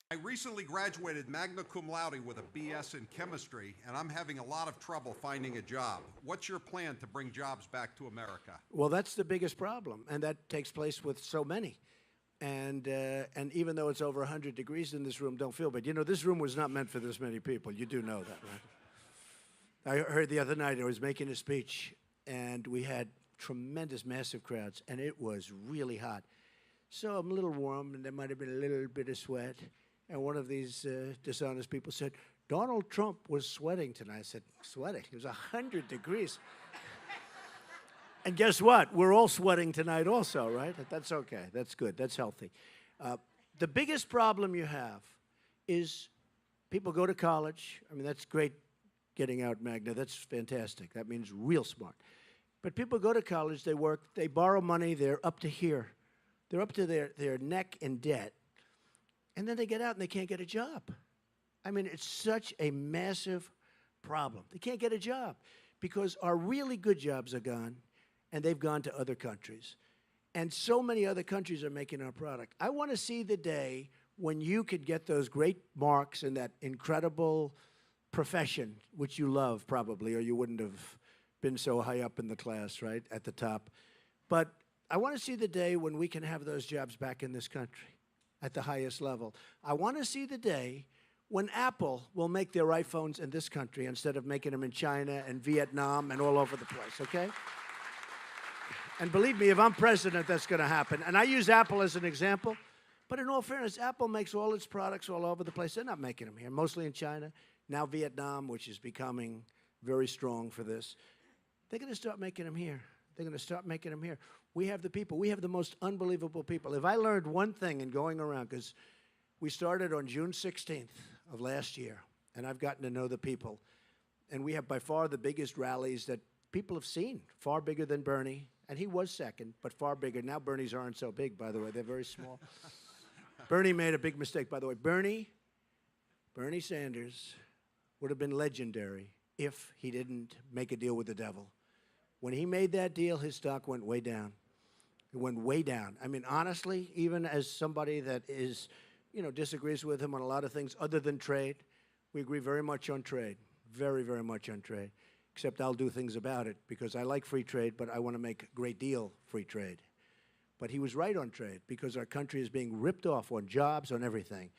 I recently graduated magna cum laude with a BS in chemistry, and I'm having a lot of trouble finding a job. What's your plan to bring jobs back to America? Well, that's the biggest problem, and that takes place with so many. And even though it's over 100 degrees in this room, don't feel bad. You know, this room was not meant for this many people. You do know that, right? I heard the other night I was making a speech, and we had tremendous, massive crowds, and it was really hot. So I'm a little warm, and there might have been a little bit of sweat. And one of these dishonest people said, Donald Trump was sweating tonight. I said, sweating? It was 100 degrees. And guess what? We're all sweating tonight also, right? That's okay. That's good. That's healthy. The biggest problem you have is people go to college. I mean, that's great getting out Magna. That's fantastic. That means real smart. But people go to college, they work, they borrow money, they're up to here. They're up to their neck in debt. And then they get out and they can't get a job. I mean, it's such a massive problem. They can't get a job because our really good jobs are gone, and they've gone to other countries. And so many other countries are making our product. I want to see the day when you could get those great marks in that incredible profession, which you love probably, or you wouldn't have been so high up in the class, right, at the top. But I want to see the day when we can have those jobs back in this country at the highest level. I want to see the day when Apple will make their iPhones in this country instead of making them in China and Vietnam and all over the place, okay? And believe me, if I'm president, that's going to happen. And I use Apple as an example. But in all fairness, Apple makes all its products all over the place. They're not making them here, mostly in China. Now Vietnam, which is becoming very strong for this. They're going to start making them here. They're going to start making them here. We have the people. We have the most unbelievable people. If I learned one thing in going around, because we started on June 16th of last year, and I've gotten to know the people, and we have by far the biggest rallies that people have seen, far bigger than Bernie, and he was second, but far bigger. Now Bernie's aren't so big, by the way. They're very small. Bernie made a big mistake, by the way. Bernie Sanders would have been legendary if he didn't make a deal with the devil. When he made that deal, his stock went way down. It went way down. I mean, honestly, even as somebody that is, you know, disagrees with him on a lot of things other than trade, we agree very much on trade, very, very much on trade, except I'll do things about it because I like free trade, but I want to make a great deal free trade. But he was right on trade because our country is being ripped off on jobs, on everything.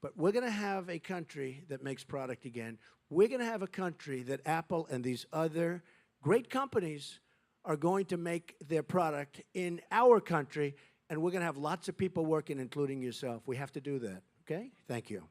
But we're going to have a country that makes product again. We're going to have a country that Apple and these other great companies are going to make their product in our country, and we're going to have lots of people working, including yourself. We have to do that, okay? Thank you.